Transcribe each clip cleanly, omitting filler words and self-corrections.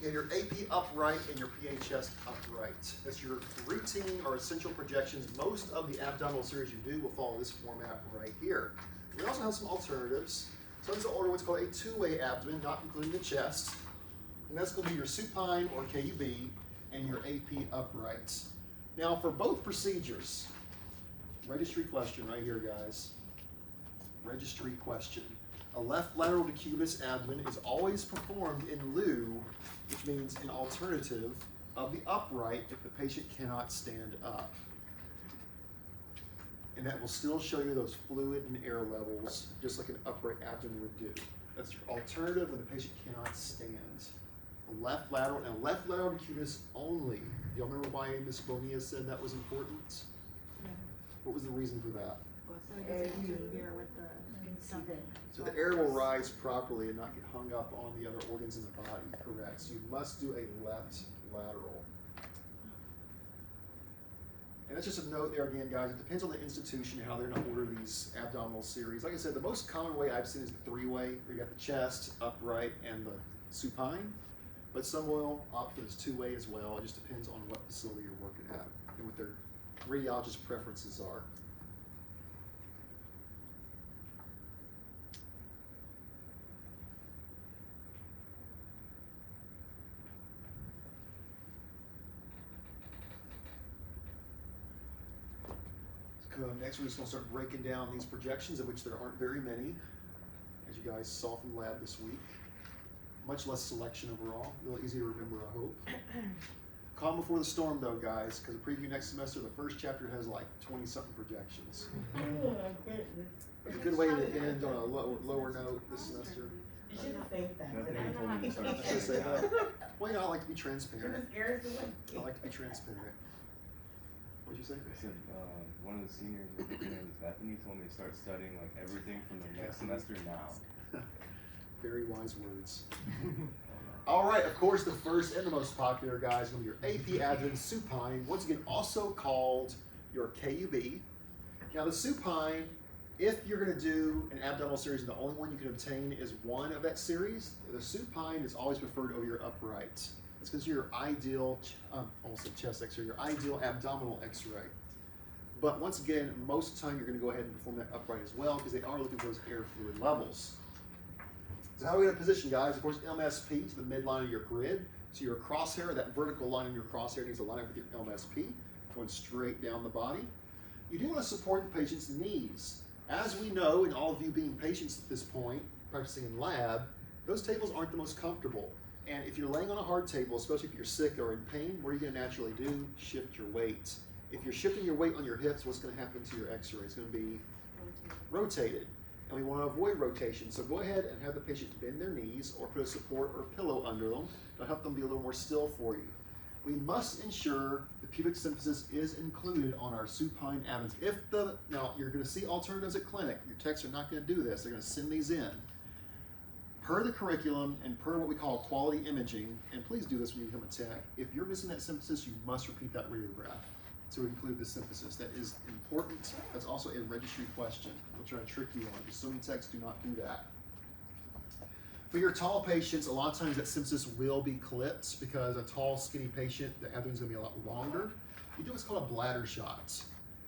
You have your AP upright and your PA chest upright. That's your routine or essential projections. Most of the abdominal series you do will follow this format right here. We also have some alternatives. So this will order what's called a two-way abdomen, not including the chest. And that's going to be your supine or KUB and your AP upright. Now for both procedures, registry question right here, guys. Registry question. A left lateral decubus abdomen is always performed in lieu, which means an alternative, of the upright if the patient cannot stand up. And that will still show you those fluid and air levels, just like an upright abdomen would do. That's your alternative when the patient cannot stand. A left lateral, and a left lateral decubus only. Do y'all remember why Ms. Bonilla said that was important? Yeah. What was the reason for that? So the air will rise properly and not get hung up on the other organs in the body, correct? So you must do a left lateral. And that's just a note there again, guys. It depends on the institution how they're going to order these abdominal series. Like I said, the most common way I've seen is the three-way, where you got the chest, upright, and the supine. But some will opt for this two-way as well. It just depends on what facility you're working at and what their radiologist preferences are. Next, we're just going to start breaking down these projections, of which there aren't very many, as you guys saw from lab this week. Much less selection overall. A little easier to remember, I hope. Calm before the storm, though, guys, because the preview next semester, the first chapter has like 20-something projections. It's a good way to end on a lower note this semester. You shouldn't think that. I should say that. Well, you know, I like to be transparent. I like to be transparent. What'd you say? I said one of the seniors, her name is Bethany, told me to start studying like everything from the next semester now. Very wise words. All right, of course, the first and the most popular, guys, is going to be your AP Advent Supine, once again, also called your KUB. Now, the supine, if you're going to do an abdominal series, and the only one you can obtain is one of that series, the supine is always preferred over your upright. It's because your ideal, almost chest X-ray, your ideal abdominal X-ray. But once again, most of the time you're going to go ahead and perform that upright as well because they are looking for those air fluid levels. So how are we going to position, guys? Of course, MSP to the midline of your grid. So your crosshair, that vertical line in your crosshair needs to line up with your MSP, going straight down the body. You do want to support the patient's knees. As we know, and all of you being patients at this point, practicing in lab, those tables aren't the most comfortable. And if you're laying on a hard table, especially if you're sick or in pain, what are you going to naturally do? Shift your weight. If you're shifting your weight on your hips, what's going to happen to your X-ray? It's going to be rotated. And we want to avoid rotation. So go ahead and have the patient bend their knees or put a support or pillow under them to help them be a little more still for you. We must ensure the pubic symphysis is included on our supine abdomens. Now, you're going to see alternatives at clinic. Your techs are not going to do this. They're going to send these in. Per the curriculum and per what we call quality imaging, and please do this when you become a tech, if you're missing that symphysis, you must repeat that radiograph to include the symphysis. That is important. That's also a registry question. We'll try to trick you on because so many techs do not do that. For your tall patients, a lot of times that symphysis will be clipped because a tall, skinny patient, the abdomen is going to be a lot longer. You do what's called a bladder shot.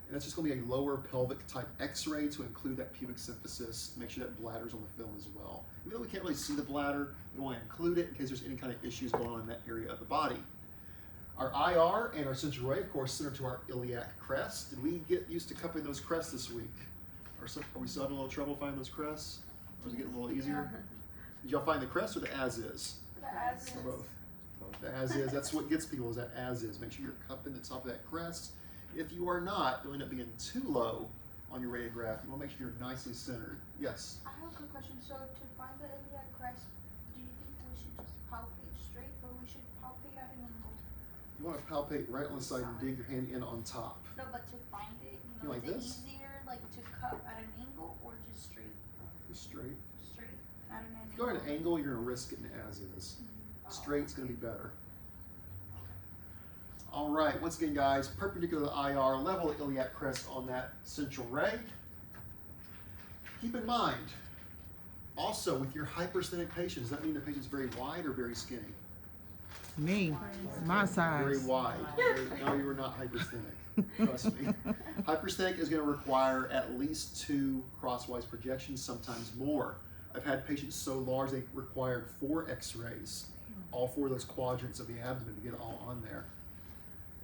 And that's just going to be a lower pelvic type X-ray to include that pubic symphysis, make sure that bladder's on the film as well. Even though we can't really see the bladder, we want to include it in case there's any kind of issues going on in that area of the body. Our IR and our central ray, of course, center to our iliac crest. Did we get used to cupping those crests this week? Are we still having a little trouble finding those crests? Or is it getting a little easier? Did y'all find the crest or the as is? The as is. Or both? The as is. That's what gets people is that as is. Make sure you're cupping the top of that crest. If you are not, you'll end up being too low on your radiograph. You want to make sure you're nicely centered. Yes? I have a quick question. So to find the iliac crest, do you think we should just palpate straight or we should palpate at an angle? You want to palpate right on the side and dig your hand in on top. No, but to find it, You like is this? it easier like to cut at an angle or just straight? Just straight. Straight at an If you go at an angle, you're going to risk getting as is. Straight's going to be better. All right, once again, guys, perpendicular to IR, level the iliac crest on that central ray. Keep in mind, also with your hypersthenic patients, does that mean the patient's very wide or very skinny? Me, my Very size. wide. No, you are not hypersthenic. Trust me. Hypersthenic is going to require at least 2 crosswise projections, sometimes more. I've had patients so large they required 4 x-rays, all 4 of those quadrants of the abdomen to get it all on there.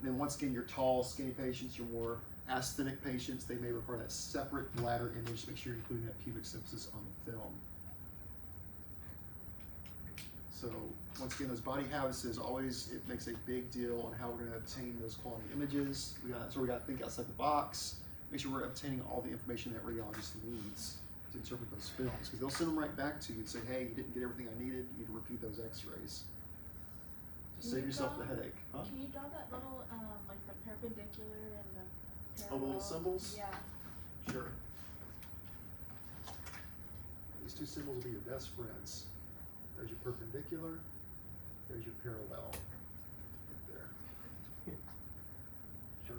And then once again, your tall, skinny patients, your more asthenic patients, they may require that separate bladder image to make sure you're including that pubic symphysis on the film. So once again, those body habits always, it makes a big deal on how we're going to obtain those quality images. We got to think outside the box, make sure we're obtaining all the information that radiologist needs to interpret those films, because they'll send them right back to you and say, hey, you didn't get everything I needed, you need to repeat those x-rays. So save yourself the headache. Huh? Can you draw that little, like the perpendicular and the Oh, parallel? the little symbols? Yeah. Sure. These 2 symbols will be your best friends. There's your perpendicular, there's your parallel. Right there. Sure.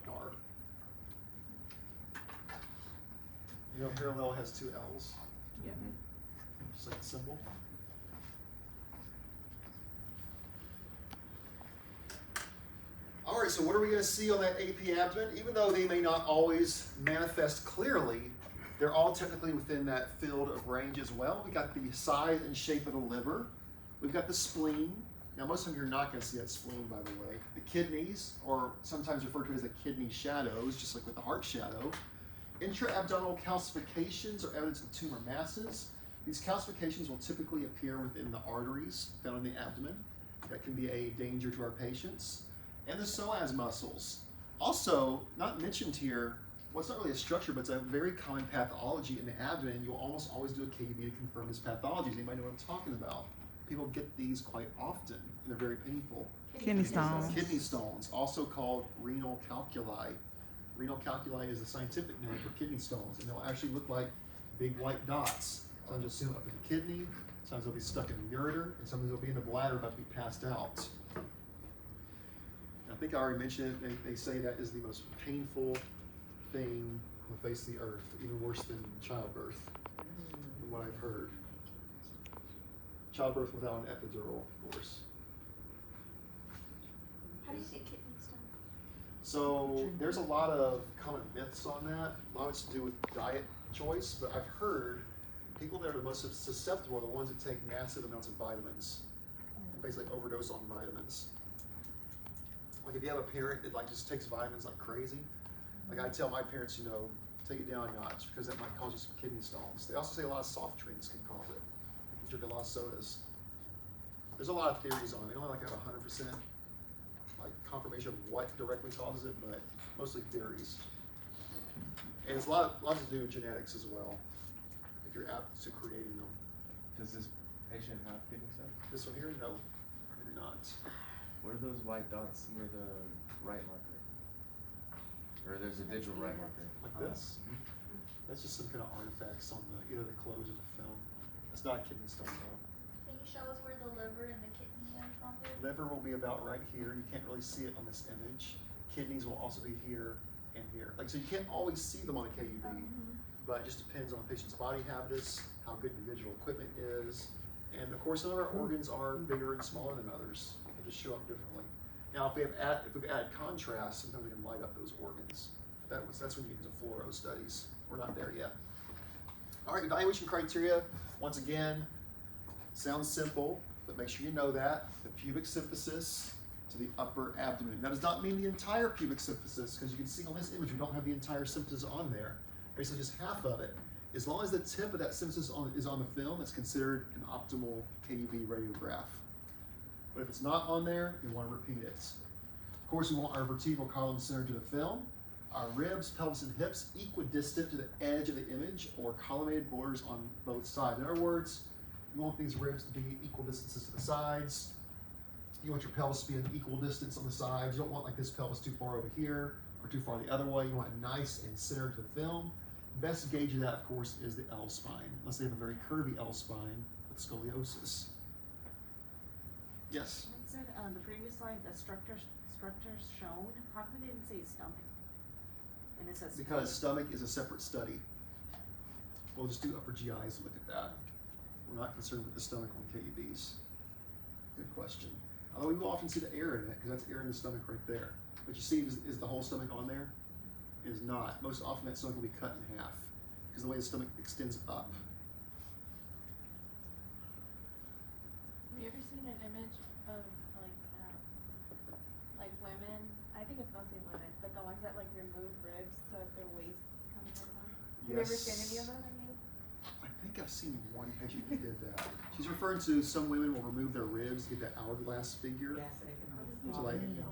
R. You know, parallel has 2 L's. Yeah. Just like the symbol. All right, so what are we going to see on that AP abdomen? Even though they may not always manifest clearly, they're all technically within that field of range as well. We got the size and shape of the liver. We've got the spleen. Now, most of them you're not going to see that spleen, by the way. The kidneys, or sometimes referred to as the kidney shadows, just like with the heart shadow. Intra-abdominal calcifications are evidence of tumor masses. These calcifications will typically appear within the arteries found in the abdomen. That can be a danger to our patients. And the psoas muscles. Also, not mentioned here, well, it's not really a structure, but it's a very common pathology in the abdomen. You'll almost always do a KUB to confirm this pathology. Does anybody know what I'm talking about? People get these quite often, and they're very painful. Kidney stones. Kidney stones, also called renal calculi. Renal calculi is the scientific name for kidney stones, and they'll actually look like big white dots. Sometimes you'll see them up in the kidney, sometimes they'll be stuck in the ureter, and sometimes they'll be in the bladder about to be passed out. I think I already mentioned it, they say that is the most painful thing on the face of the earth, even worse than childbirth, from what I've heard. Childbirth without an epidural, of course. How do you get kidney stone? So there's a lot of common myths on that. A lot of it's to do with diet choice, but I've heard people that are the most susceptible are the ones that take massive amounts of vitamins, and basically overdose on vitamins. Like if you have a parent that like just takes vitamins like crazy, like I tell my parents, you know, take it down a notch because that might cause you some kidney stones. They also say a lot of soft drinks can cause it. If you drink a lot of sodas. There's a lot of theories on it. They don't like have 100% like confirmation of what directly causes it, but mostly theories. And it's a lot to do with genetics as well, if you're apt to creating them. Does this patient have kidney stones? This one here, no, maybe not. What are those white dots near the right marker? Or there's a digital right marker. Like this. That's just some kind of artifacts on the either the close or the film. It's not a kidney stone though. Can you show us where the liver and the kidney is on there? Liver will be about right here. You can't really see it on this image. Kidneys will also be here and here. Like so, you can't always see them on a KUB, but it just depends on the patient's body habitus, how good the digital equipment is, and of course, some of our organs are bigger and smaller than others. They just show up differently. Now, if we've added contrast, sometimes we can light up those organs. That's when you get into fluoro studies. We're not there yet. All right, evaluation criteria. Once again, sounds simple, but make sure you know that the pubic symphysis to the upper abdomen. That does not mean the entire pubic symphysis, because you can see on this image we don't have the entire symphysis on there. Basically, just half of it. As long as the tip of that symphysis is on the film, it's considered an optimal KUB radiograph. But if it's not on there, you want to repeat it. Of course, we want our vertebral column centered to the film, our ribs, pelvis, and hips equidistant to the edge of the image, or collimated borders on both sides. In other words, you want these ribs to be equal distances to the sides. You want your pelvis to be an equal distance on the sides. You don't want like this pelvis too far over here or too far the other way. You want it nice and centered to the film. Best gauge of that, of course, is the L spine, unless they have a very curvy L spine with scoliosis. Yes? It said on the previous slide, the structures shown, how come it didn't say stomach? And it says. Because stomach is a separate study. We'll just do upper GIs to look at that. We're not concerned with the stomach on KUBs. Good question. Although we will often see the air in it, because that's air in the stomach right there. But you see, is the whole stomach on there? It is not. Most often that stomach will be cut in half, because the way the stomach extends up. Have you ever seen an image of like women? I think it's mostly women, but the ones that like remove ribs so that their waist comes in them. Have you ever seen any of them? I think I've seen one patient who did that. She's referring to some women will remove their ribs to get that hourglass figure. Yes, they can. So like, You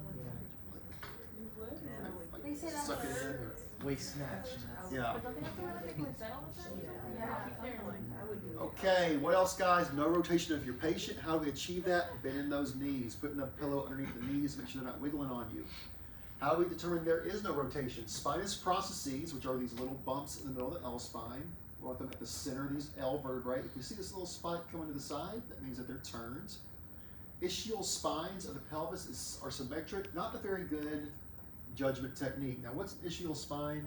would? like They say that's suck it in, or, Waist snatch. yeah. But don't they have to wear like corset all the time? Yeah, they're like, I would do that. Okay, what else, guys? No rotation of your patient. How do we achieve that? Bending those knees, putting a pillow underneath the knees, make sure they're not wiggling on you. How do we determine there is no rotation? Spinous processes, which are these little bumps in the middle of the L spine. We want them at the center of these L vertebrae. If you see this little spike coming to the side, that means that they're turned. Ischial spines of the pelvis are symmetric, not a very good judgment technique. Now, what's an ischial spine?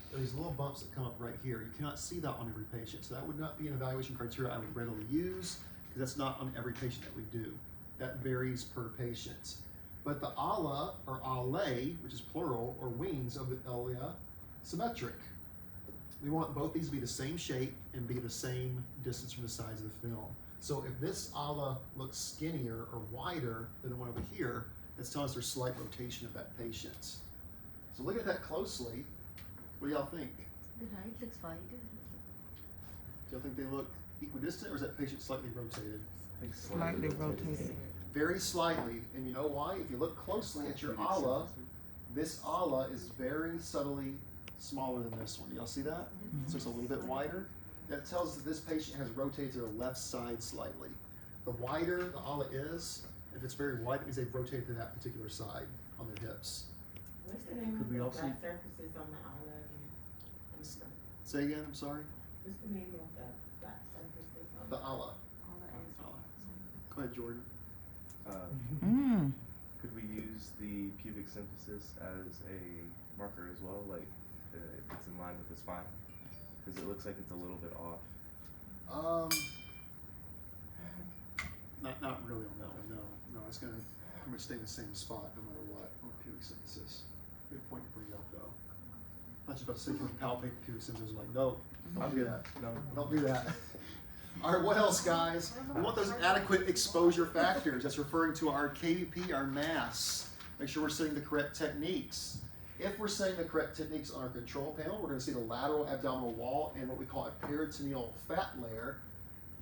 There are these little bumps that come up right here. You cannot see that on every patient, so that would not be an evaluation criteria I would readily use, because that's not on every patient that we do. That varies per patient. But the ala, or alae, which is plural, or wings of the ilia, symmetric. We want both these to be the same shape and be the same distance from the sides of the film. So if this ala looks skinnier or wider than the one over here, it's telling us there's slight rotation of that patient. So look at that closely. What do y'all think? The right looks wide. Do y'all think they look equidistant, or is that patient slightly rotated? Slightly rotated. Very slightly, and you know why? If you look closely at your ala, this ala is very subtly smaller than this one. Y'all see that? So it's a little bit wider. That tells us that this patient has rotated to the left side slightly. The wider the ala is, if it's very wide, it means they've rotated to that particular side on their hips. What's the name Could of we the also- flat surfaces on the aula again? Say again, I'm sorry? What's the name of the flat surfaces on The ala. All the ends. Go ahead, Jordan. Could we use the pubic symphysis as a marker as well, like if it's in line with the spine? Because it looks like it's a little bit off. Not really on that one, no. It's gonna pretty much stay in the same spot no matter what on the pubic symphysis. Good point to bring up though. I'm not just about to say you can palpate the pubic symphysis, like, no, don't do that. No. Don't do that. All right, what else, guys? We want those adequate exposure factors. That's referring to our KVP, our mass. Make sure we're setting the correct techniques. If we're setting the correct techniques on our control panel, we're going to see the lateral abdominal wall and what we call a peritoneal fat layer.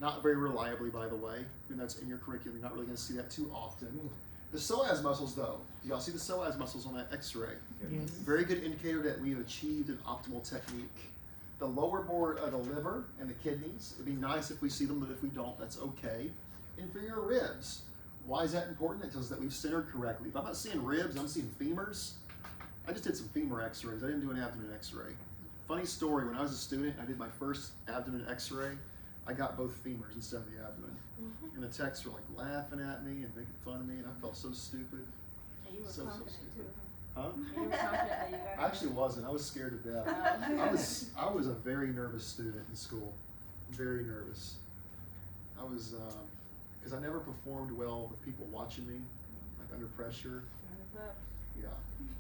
Not very reliably, by the way. And that's in your curriculum. You're not really going to see that too often. The psoas muscles, though. Do y'all see the psoas muscles on that x-ray? Yes. Very good indicator that we've achieved an optimal technique. The lower board of the liver and the kidneys, it'd be nice if we see them, but if we don't, that's okay. Inferior ribs. Why is that important? It tells us that we've centered correctly. If I'm not seeing ribs, I'm seeing femurs. I just did some femur x-rays. I didn't do an abdomen x-ray. Funny story, when I was a student, I did my first abdomen x-ray. I got both femurs instead of the abdomen. And the techs were like laughing at me and making fun of me, and I felt so stupid. Yeah, you were So confident stupid. too, Huh? huh? You were confident that you got I actually wasn't. I was scared to death. I was a very nervous student in school. Very nervous. I was, because I never performed well with people watching me, like under pressure. Yeah.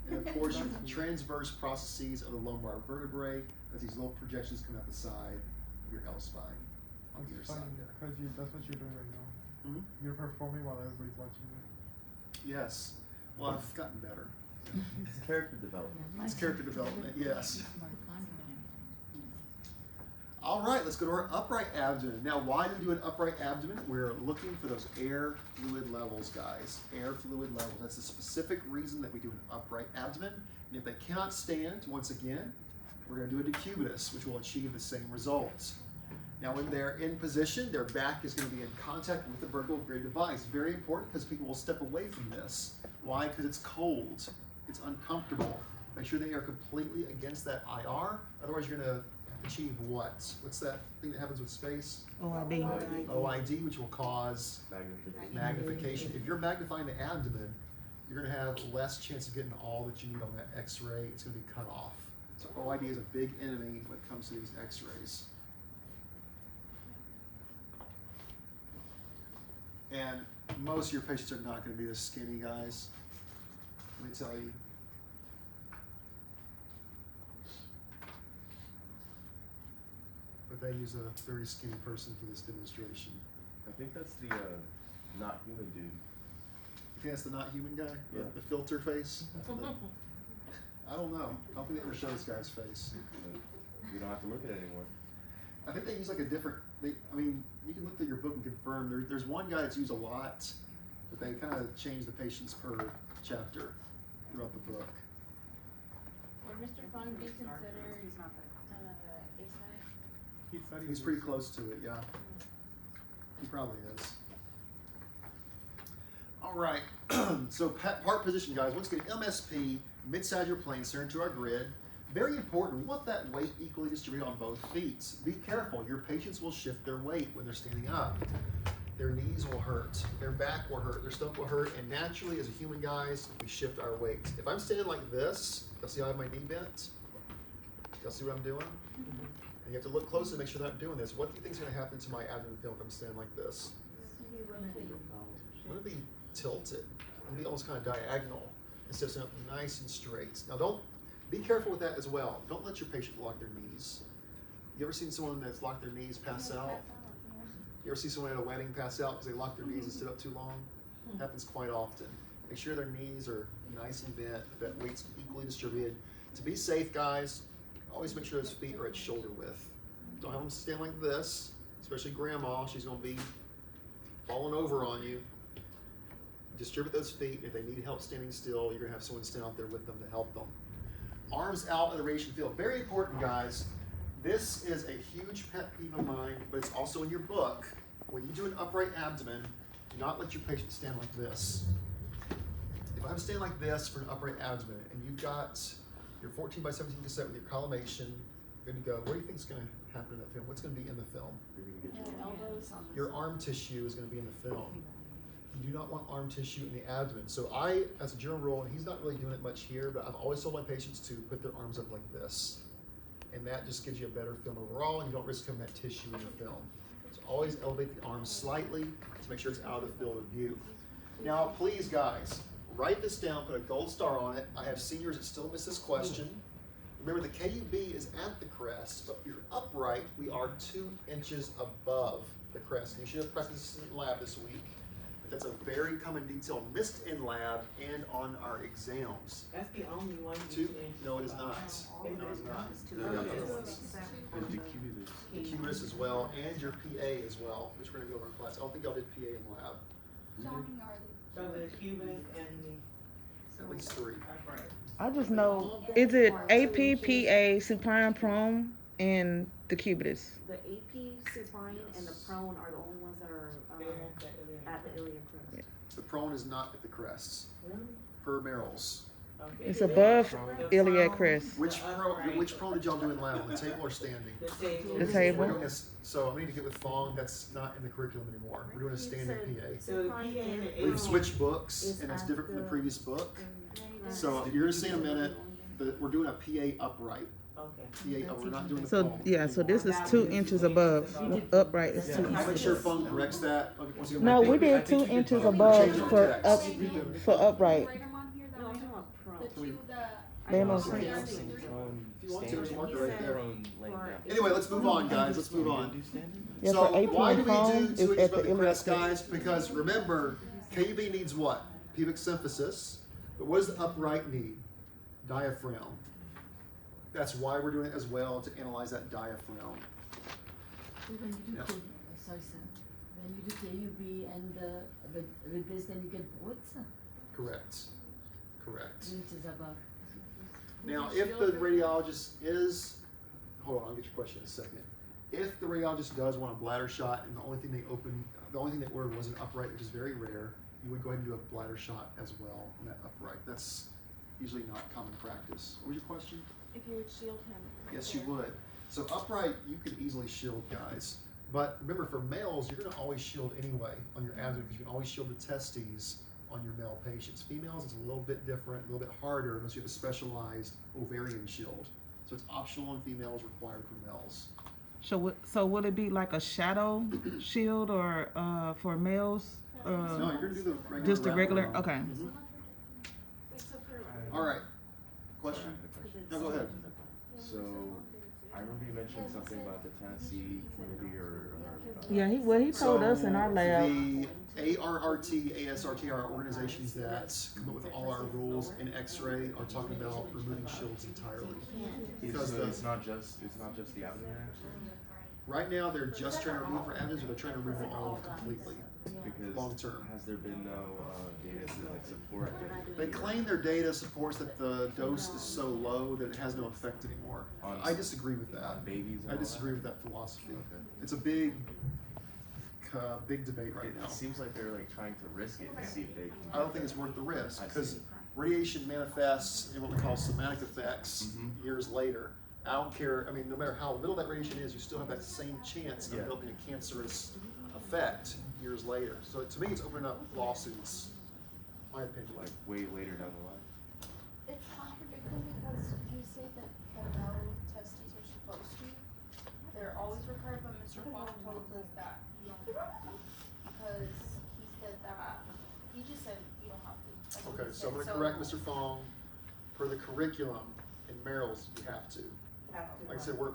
And of course, your transverse processes of the lumbar vertebrae, that's these little projections coming out the side of your L spine on either It's side funny there. because that's what you're doing right now. Mhm. You're performing while everybody's watching you. Yes. Well, I've gotten better. It's character development. It's character development, yes. All right, let's go to our upright abdomen. Now, why do we do an upright abdomen? We're looking for those air fluid levels, guys. Air fluid levels. That's the specific reason that we do an upright abdomen. And if they cannot stand, once again, we're going to do a decubitus, which will achieve the same results. Now, when they're in position, their back is going to be in contact with the vertebral grid device. Very important because people will step away from this. Why? Because it's cold. It's uncomfortable. Make sure they are completely against that IR. Otherwise, you're going to achieve what? What's that thing that happens with space? OID. OID, which will cause Magnification. magnification. If you're magnifying the abdomen, you're going to have less chance of getting all that you need on that x-ray. It's going to be cut off. So OID is a big enemy when it comes to these x-rays. And most of your patients are not going to be this skinny, guys. Let me tell you. But they use a very skinny person for this demonstration. I think that's the not human dude. You think that's the not human guy? Yeah. The filter face? I don't know. I don't think they ever show this guy's face. You don't have to look at it anymore. I think they use like a different. I mean, you can look through your book and confirm. There's one guy that's used a lot, but they kind of change the patients per chapter throughout the book. Would Mr. Fung be considered He's not there. ASIC? He said he He's was- pretty close to it, yeah. He probably is. All right, so part position, guys. Once again, MSP, mid-sagittal plane, center to our grid. Very important. We want that weight equally distributed on both feet. Be careful. Your patients will shift their weight when they're standing up. Their knees will hurt. Their back will hurt. Their stomach will hurt. And naturally, as a human, guys, we shift our weight. If I'm standing like this, you'll see how I have my knee bent? You'll see what I'm doing? And you have to look closely to make sure that I'm doing this. What do you think is going to happen to my abdomen film if I'm standing like this? I'm going to be tilted. I'm going to be almost kind of diagonal instead of standing up nice and straight. Now, be careful with that as well. Don't let your patient lock their knees. You ever seen someone that's locked their knees pass out? You ever see someone at a wedding pass out because they locked their knees and stood up too long? It happens quite often. Make sure their knees are nice and bent, that weight's equally distributed. To be safe, guys, always make sure those feet are at shoulder width. Don't have them stand like this, especially grandma. She's going to be falling over on you. Distribute those feet. If they need help standing still, you're going to have someone stand out there with them to help them. Arms out of the radiation field. Very important, guys. This is a huge pet peeve of mine, but it's also in your book. When you do an upright abdomen, do not let your patient stand like this. If I'm standing like this for an upright abdomen, and you've got your 14 by 17 cassette with your collimation, good to go. What do you think is going to happen in that film? What's going to be in the film? You're gonna get your Elbows. Your arm tissue is going to be in the film. You do not want arm tissue in the abdomen. So I, as a general rule, and he's not really doing it much here, but I've always told my patients to put their arms up like this. And that just gives you a better film overall, and you don't risk having that tissue in the film. So always elevate the arms slightly to make sure it's out of the field of view. Now, please, guys, write this down, put a gold star on it. I have seniors that still miss this question. Remember, the KUB is at the crest, but if you're upright, we are 2 inches above the crest. And you should have practiced this in lab this week. But that's a very common detail missed in lab and on our exams. That's the only one. 2? No, it is not. No, it is not. And decubulus. The cubitus as well, and your PA as well, which we're going to go over in class. I don't think y'all did PA in lab. How many are there? So the cubulus and At least 3. the upright. I just know, is it AP, PA, supine, prone, and the cubitus? The AP, supine, and the prone are the only ones that are at the iliac crest. The prone is not at the crests. Really? Per Merrill's. Okay. It's above The iliac prone, crest. Which the prone? upright, Which prone did y'all do in lab? On the table or standing? The table. The table. We're doing this. So I need to get with Fong. That's not in the curriculum anymore. We're doing a standing PA. So the PA and the We've AP. switched books, Is and it's at different from the the- previous book. So you're gonna see in a minute that we're doing a PA upright. Okay. PA, we're not doing the So, prone. yeah, so this is 2 inches above. Upright is Yeah, 2 I'll make inches. sure Fong corrects that. Once again, No, I think we did I think 2 you did inches both. above Change your for text. upright. Write them on here that No, I'm way. talking about The prone. two, the. They I don't know say prone. that. If you want to, there's a marker He right said there. Prone laying for down. Anyway, let's move on, guys. Let's move on. Do standing? Yeah, So for AP why do and we prone do is 2 inches at above the the crest, iliac guys? Because remember, KUB needs what? Pubic symphysis. But what does the upright need? Diaphragm. That's why we're doing it as well, to analyze that diaphragm. So when you do Yeah. sorry sir, when you do KUB and with this then you get both sir, Correct. Correct. which is above. Now, if the radiologist is, hold on, I'll get your question in a second. If the radiologist does want a bladder shot, and the only thing they ordered was an upright, which is very rare, you would go ahead and do a bladder shot as well on that upright. That's usually not common practice. What was your question? If you would shield him. Yes, you would. So upright, you could easily shield, guys. But remember, for males, you're going to always shield anyway on your abdomen because you can always shield the testes on your male patients. Females, it's a little bit different, a little bit harder unless you have a specialized ovarian shield. So it's optional in females, required for males. So will it be like a shadow shield or for males? No, you're gonna do the regular. just the wrap regular? around. Okay. Mhm. All right. Question? No, go ahead. So, I remember you mentioned something about the Tennessee committee Yeah, he told us in our lab. The ARRT, ASRT are organizations that come up with all our rules in X-ray are talking about removing shields entirely. Because So it's not just the abdomen actually? right now they're just trying to remove for abdomens, or they're trying to remove them all completely. Because Long term. has there been no data to like support that? They claim their data supports that the dose is so low that it has no effect anymore. On I disagree with that. babies and I all disagree that? with that philosophy. Okay. It's a big debate right now. It seems like they're like trying to risk it to see if they can. I don't think it's worth the risk I because see. radiation manifests in what we call somatic effects Mhm. years later. I don't care. I mean, no matter how little that radiation is, you still have that same chance of Yeah. developing a cancerous effect years later. So to me, it's opening up lawsuits. My opinion. Like way later down the line. It's contradicting because you say that the male testes are supposed to. They're always required, but Mr. Fong told us that you don't have to. Because he said that, he just said you don't have to. That's what Okay, he so I'm said. going to correct Mr. Fong. Per the curriculum in Merrill's, you have to. Like I said, we're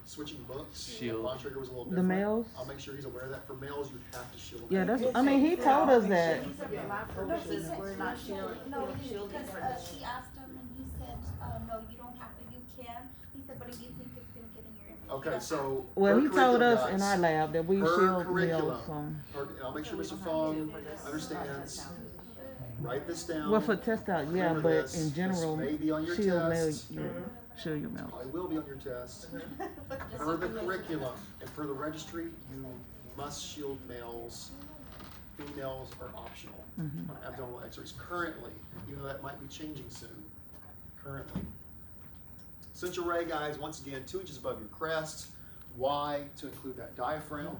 switching books. Shield. Lawn trigger was a little The different. males? I'll make sure he's aware of that. For males, you have to shield. Yeah, them. that's. I mean, he told us that. He said for lab No, he purposes, said, we're not shielding, no, shielding because for this. she asked him and he said, no, you don't have to, you can. He said, but if you think it's gonna get in your image. you Okay, don't so. Well, per he told curriculum, us in guys, our lab that we per shield curriculum. males from. And I'll make sure Mr. Fong understands. Write this down. Well, for test out, yeah, Remember but this. in general, This may be on your shield test. male, yeah, shield your males. Probably will be on your test. Per the curriculum and per the registry, you must shield males. Females are optional Mhm. on abdominal x-rays currently, even though that might be changing soon. Currently. Central ray, guys, once again, 2 inches above your crest. Why? To include that diaphragm.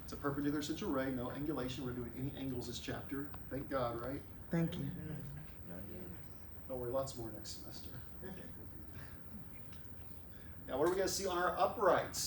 It's a perpendicular central ray, no angulation. We're doing any angles this chapter. Thank God, right? Thank you. Don't worry, lots more next semester. Now, what are we going to see on our uprights?